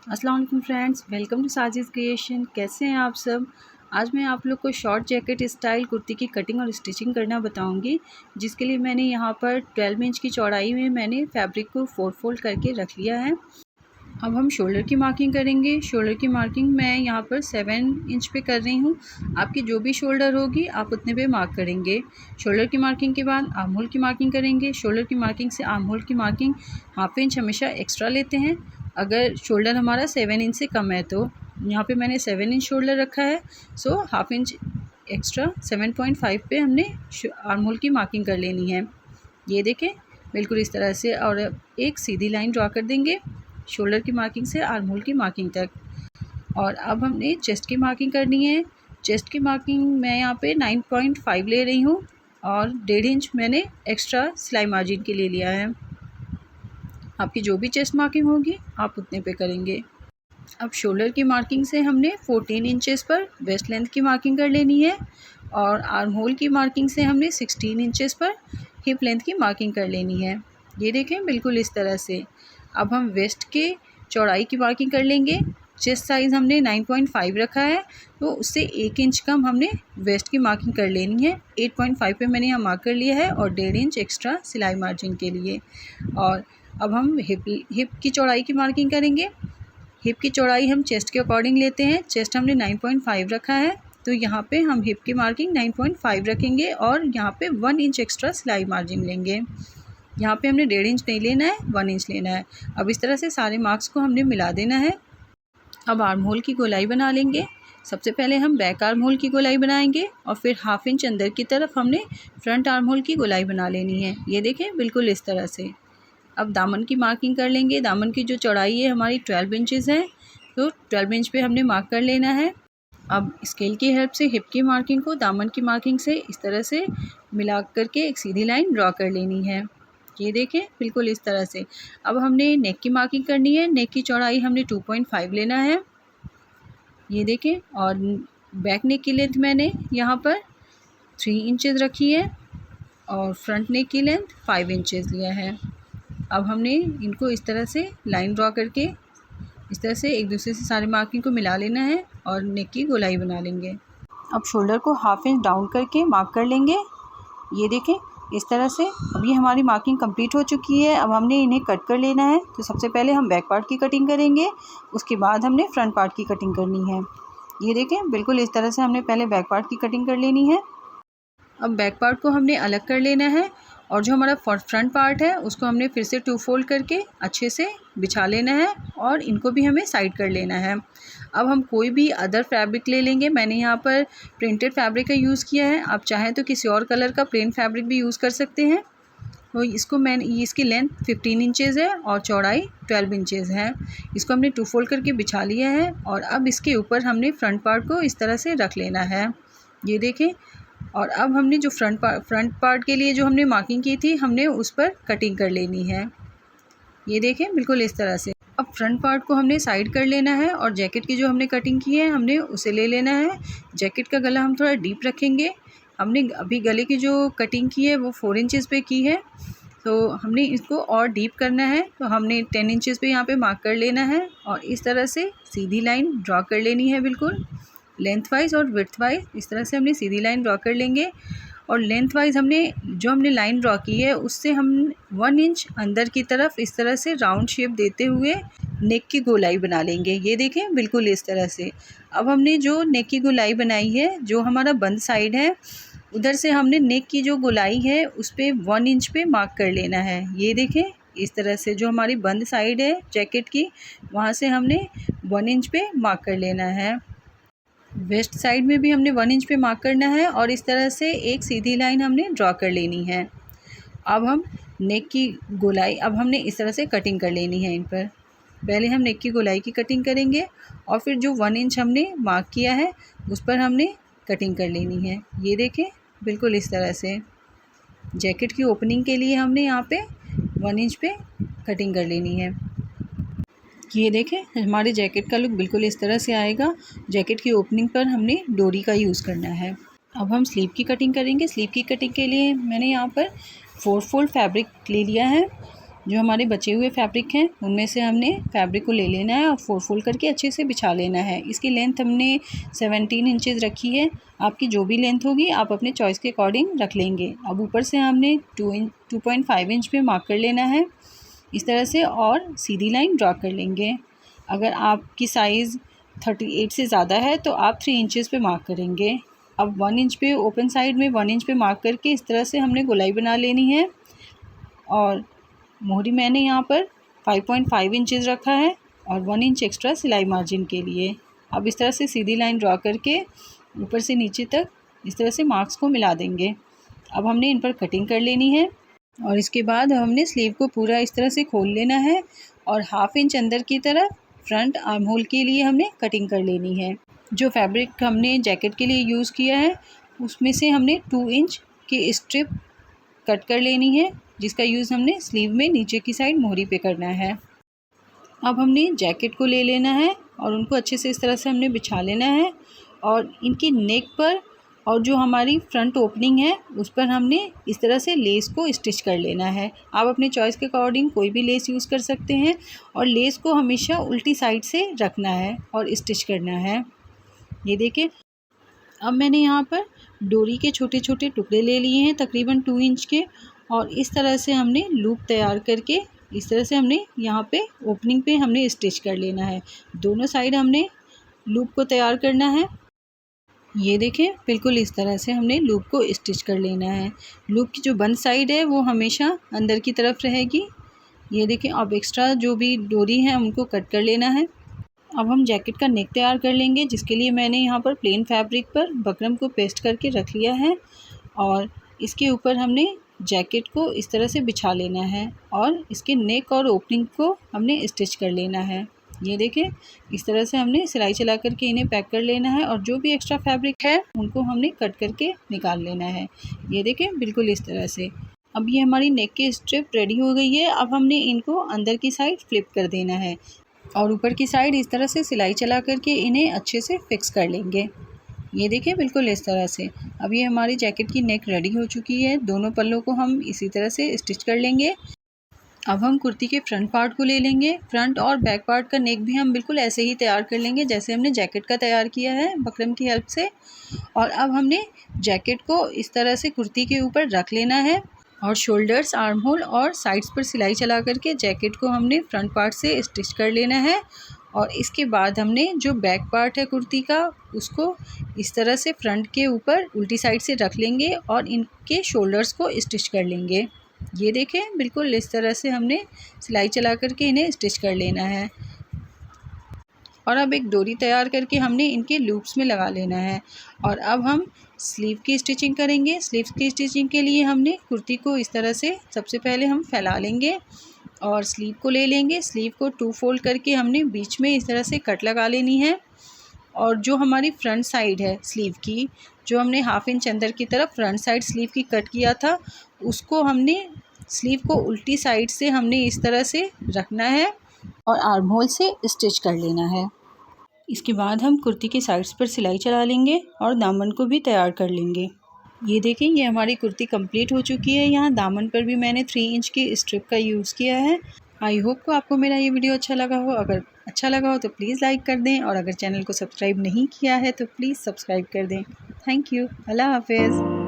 अस्सलाम वालेकुम friends, welcome to Sajid creation. कैसे हैं आप सब। आज मैं आप लोग को शॉर्ट जैकेट स्टाइल कुर्ती की कटिंग और स्टिचिंग करना बताऊंगी, जिसके लिए मैंने यहाँ पर 12 इंच की चौड़ाई में मैंने फैब्रिक को 4 फोल्ड करके रख लिया है। अब हम शोल्डर की मार्किंग करेंगे। शोल्डर की मार्किंग मैं यहाँ पर 7 इंच पे कर रही हूँ। आपकी जो भी शोल्डर होगी आप उतने पे मार्क करेंगे। शोल्डर की मार्किंग के बाद आर्म होल की मार्किंग करेंगे। शोल्डर की मार्किंग से आर्म होल की मार्किंग हाफ इंच हमेशा एक्स्ट्रा लेते हैं, अगर शोल्डर हमारा 7 इंच से कम है तो। यहाँ पे मैंने 7 इंच शोल्डर रखा है, सो हाफ इंच एक्स्ट्रा 7.5 पे हमने आर्म होल की मार्किंग कर लेनी है। ये देखें, बिल्कुल इस तरह से। और एक सीधी लाइन ड्रा कर देंगे शोल्डर की मार्किंग से आर्म होल की मार्किंग तक। और अब हमने चेस्ट की मार्किंग करनी है। चेस्ट की मार्किंग मैं यहाँ पे 9.5 ले रही हूँ और 1.5 इंच मैंने एक्स्ट्रा सिलाई मार्जिन के लिए लिया है। आपकी जो भी चेस्ट मार्किंग होगी आप उतने पे करेंगे। अब शोल्डर की मार्किंग से हमने 14 इंचेस पर वेस्ट लेंथ की मार्किंग कर लेनी है और आर्म होल की मार्किंग से हमने 16 इंचेस पर हिप लेंथ की मार्किंग कर लेनी है। ये देखें, बिल्कुल इस तरह से। अब हम वेस्ट के चौड़ाई की मार्किंग कर लेंगे। चेस्ट साइज़ हमने 9.5 रखा है, तो उससे 1 इंच कम हमने वेस्ट की मार्किंग कर लेनी है। 8.5 पे मैंने यहाँ मार्क कर लिया है और 1.5 इंच एक्स्ट्रा सिलाई मार्जिन के लिए। और अब हम हिप की चौड़ाई की मार्किंग करेंगे। हिप की चौड़ाई हम चेस्ट के अकॉर्डिंग लेते हैं। चेस्ट हमने 9.5 रखा है, तो यहाँ पे हम हिप की मार्किंग 9.5 रखेंगे और यहाँ पे 1 इंच एक्स्ट्रा सिलाई मार्जिन लेंगे। यहाँ पे हमने 1.5 इंच नहीं लेना है, 1 इंच लेना है। अब इस तरह से सारे मार्क्स को हमने मिला देना है। अब आर्म होल की गोलाई बना लेंगे। सबसे पहले हम बैक आर्म होल की गोलाई बनाएंगे और फिर हाफ इंच अंदर की तरफ हमने फ्रंट आर्म होल की गोलाई बना लेनी है। ये देखें, बिल्कुल इस तरह से। अब दामन की मार्किंग कर लेंगे। दामन की जो चौड़ाई है हमारी 12 इंचेस है, तो 12 इंच पे हमने मार्क कर लेना है। अब स्केल की हेल्प से हिप की मार्किंग को दामन की मार्किंग से इस तरह से मिला करके एक सीधी लाइन ड्रॉ कर लेनी है। ये देखें, बिल्कुल इस तरह से। अब हमने नेक की मार्किंग करनी है। नेक की चौड़ाई हमने 2.5 लेना है। ये देखें, और बैक नेक की लेंथ मैंने यहाँ पर 3 इंचेस रखी है और फ्रंट नेक की लेंथ 5 इंचेस लिया है। अब हमने इनको इस तरह से लाइन ड्रॉ करके इस तरह से एक दूसरे से सारे मार्किंग को मिला लेना है और नेक की गोलाई बना लेंगे। अब शोल्डर को हाफ इंच डाउन करके मार्क कर लेंगे। ये देखें, इस तरह से। अब ये हमारी मार्किंग कंप्लीट हो चुकी है। अब हमने इन्हें कट कर लेना है। तो सबसे पहले हम बैक पार्ट की कटिंग करेंगे, उसके बाद हमने फ्रंट पार्ट की कटिंग करनी है। ये देखें, बिल्कुल इस तरह से हमने पहले बैक पार्ट की कटिंग कर लेनी है। अब बैक पार्ट को हमने अलग कर लेना है और जो हमारा फ्रंट पार्ट है उसको हमने फिर से 2 फोल्ड करके अच्छे से बिछा लेना है और इनको भी हमें साइड कर लेना है। अब हम कोई भी अदर फैब्रिक ले लेंगे। मैंने यहाँ पर प्रिंटेड फैब्रिक का यूज़ किया है, आप चाहें तो किसी और कलर का प्लेन फैब्रिक भी यूज़ कर सकते हैं। तो इसकी लेंथ 15 इंचेस है और चौड़ाई 12 इंचेस है। इसको हमने 2 फोल्ड करके बिछा लिया है और अब इसके ऊपर हमने फ्रंट पार्ट को इस तरह से रख लेना है। ये देखें, और अब हमने जो फ्रंट पार्ट के लिए जो हमने मार्किंग की थी हमने उस पर कटिंग कर लेनी है। ये देखें, बिल्कुल इस तरह से। अब फ्रंट पार्ट को हमने साइड कर लेना है और जैकेट की जो हमने कटिंग की है हमने उसे ले लेना है। जैकेट का गला हम थोड़ा डीप रखेंगे। हमने अभी गले की जो कटिंग की है वो 4 इंचेस पे की है, तो हमने इसको और डीप करना है। तो हमने 10 इंचेस पे यहाँ पे मार्क कर लेना है और इस तरह से सीधी लाइन ड्रॉ कर लेनी है। बिल्कुल लेंथ वाइज और विड्थ वाइज इस तरह से हमने सीधी लाइन ड्रॉ कर लेंगे। और लेंथ वाइज हमने लाइन ड्रॉ की है उससे हम 1 इंच अंदर की तरफ इस तरह से राउंड शेप देते हुए नेक की गोलाई बना लेंगे। ये देखें, बिल्कुल इस तरह से। अब हमने जो नेक की गोलाई बनाई है, जो हमारा बंद साइड है, उधर से हमने नेक की जो गोलाई है उस पर 1 इंच पे मार्क कर लेना है। ये देखें, इस तरह से जो हमारी बंद साइड है जैकेट की, वहाँ से हमने 1 इंच पे मार्क कर लेना है। वेस्ट साइड में भी हमने 1 इंच पे मार्क करना है और इस तरह से एक सीधी लाइन हमने ड्रॉ कर लेनी है। अब हम नेक की गोलाई हमने इस तरह से कटिंग कर लेनी है। इन पर पहले हम नेक की गोलाई की कटिंग करेंगे और फिर जो 1 इंच हमने मार्क किया है उस पर हमने कटिंग कर लेनी है। ये देखें, बिल्कुल इस तरह से। जैकेट की ओपनिंग के लिए हमने यहाँ पे 1 इंच पे कटिंग कर लेनी है। ये देखें, हमारे जैकेट का लुक बिल्कुल इस तरह से आएगा। जैकेट की ओपनिंग पर हमने डोरी का यूज़ करना है। अब हम स्लीव की कटिंग करेंगे। स्लीव की कटिंग के लिए मैंने यहाँ पर 4 फोल्ड फैब्रिक ले लिया है जो हमारे बचे हुए फैब्रिक हैं उनमें से हमने फैब्रिक को ले लेना है और फोल्ड करके अच्छे से बिछा लेना है। इसकी लेंथ हमने 17 इंचेस रखी है। आपकी जो भी लेंथ होगी आप अपने चॉइस के अकॉर्डिंग रख लेंगे। अब ऊपर से हमने 2.5 इंच पे मार्क कर लेना है इस तरह से और सीधी लाइन ड्रा कर लेंगे। अगर आपकी साइज़ 38 से ज़्यादा है तो आप 3 इंचेस पे मार्क करेंगे। अब 1 इंच पे ओपन साइड में 1 इंच पे मार्क करके इस तरह से हमने गोलाई बना लेनी है और मोहरी मैंने यहाँ पर 5.5 इंचेस रखा है और 1 इंच एक्स्ट्रा सिलाई मार्जिन के लिए। अब इस तरह से सीधी लाइन ड्रा करके ऊपर से नीचे तक इस तरह से मार्क्स को मिला देंगे। अब हमने इन पर कटिंग कर लेनी है और इसके बाद हमने स्लीव को पूरा इस तरह से खोल लेना है और 1/2 इंच अंदर की तरफ फ्रंट आर्म होल के लिए हमने कटिंग कर लेनी है। जो फैब्रिक हमने जैकेट के लिए यूज़ किया है उसमें से हमने 2 इंच की स्ट्रिप कट कर लेनी है जिसका यूज़ हमने स्लीव में नीचे की साइड मोहरी पे करना है। अब हमने जैकेट को ले लेना है और उनको अच्छे से इस तरह से हमने बिछा लेना है और इनकी नेक पर और जो हमारी फ्रंट ओपनिंग है उस पर हमने इस तरह से लेस को स्टिच कर लेना है। आप अपने चॉइस के अकॉर्डिंग कोई भी लेस यूज़ कर सकते हैं और लेस को हमेशा उल्टी साइड से रखना है और स्टिच करना है। ये देखिए, अब मैंने यहाँ पर डोरी के छोटे छोटे टुकड़े ले लिए हैं तकरीबन 2 इंच के और इस तरह से हमने लूप तैयार करके इस तरह से हमने यहाँ पे ओपनिंग पे हमने स्टिच कर लेना है। दोनों साइड हमने लूप को तैयार करना है। ये देखें, बिल्कुल इस तरह से हमने लूप को स्टिच कर लेना है। लूप की जो बंद साइड है वो हमेशा अंदर की तरफ रहेगी। ये देखें, अब एक्स्ट्रा जो भी डोरी है उनको कट कर लेना है। अब हम जैकेट का नेक तैयार कर लेंगे जिसके लिए मैंने यहाँ पर प्लेन फैब्रिक पर बकरम को पेस्ट करके रख लिया है और इसके ऊपर हमने जैकेट को इस तरह से बिछा लेना है और इसके नेक और ओपनिंग को हमने स्टिच कर लेना है। ये देखें, इस तरह से हमने सिलाई चला करके इन्हें पैक कर लेना है और जो भी एक्स्ट्रा फैब्रिक है उनको हमने कट करके निकाल लेना है। ये देखें, बिल्कुल इस तरह से। अब ये हमारी नेक की स्ट्रिप रेडी हो गई है। अब हमने इनको अंदर की साइड फ्लिप कर देना है और ऊपर की साइड इस तरह से सिलाई चला करके इन्हें अच्छे से फिक्स कर लेंगे। ये देखिए, बिल्कुल इस तरह से। अब ये हमारी जैकेट की नेक रेडी हो चुकी है। दोनों पल्लों को हम इसी तरह से स्टिच कर लेंगे। अब हम कुर्ती के फ्रंट पार्ट को ले लेंगे। फ्रंट और बैक पार्ट का नेक भी हम बिल्कुल ऐसे ही तैयार कर लेंगे जैसे हमने जैकेट का तैयार किया है बकरम की हेल्प से। और अब हमने जैकेट को इस तरह से कुर्ती के ऊपर रख लेना है और शोल्डर्स, आर्म होल और साइड्स पर सिलाई चला करके जैकेट को हमने फ्रंट पार्ट से स्टिच कर लेना है। और इसके बाद हमने जो बैक पार्ट है कुर्ती का उसको इस तरह से फ्रंट के ऊपर उल्टी साइड से रख लेंगे और इनके शोल्डर्स को स्टिच कर लेंगे। ये देखें, बिल्कुल इस तरह से हमने सिलाई चला करके इन्हें स्टिच कर लेना है। और अब एक डोरी तैयार करके हमने इनके लूप्स में लगा लेना है। और अब हम स्लीव की स्टिचिंग करेंगे। स्लीव की स्टिचिंग के लिए हमने कुर्ती को इस तरह से सबसे पहले हम फैला लेंगे और स्लीव को ले लेंगे। स्लीव को 2 फोल्ड करके हमने बीच में इस तरह से कट लगा लेनी है। और जो हमारी फ्रंट साइड है स्लीव की, जो हमने 1/2 इंच अंदर की तरफ फ्रंट साइड स्लीव की कट किया था, उसको हमने स्लीव को उल्टी साइड से हमने इस तरह से रखना है और आर्म होल से स्टिच कर लेना है। इसके बाद हम कुर्ती के साइड्स पर सिलाई चला लेंगे और दामन को भी तैयार कर लेंगे। ये देखें, ये हमारी कुर्ती कंप्लीट हो चुकी है। यहाँ दामन पर भी मैंने 3 इंच की स्ट्रिप का यूज़ किया है। आई होप को आपको मेरा ये वीडियो अच्छा लगा हो। अगर अच्छा लगा हो तो प्लीज़ लाइक कर दें और अगर चैनल को सब्सक्राइब नहीं किया है तो प्लीज़ सब्सक्राइब कर दें। Thank you. अल्लाह हाफिज़।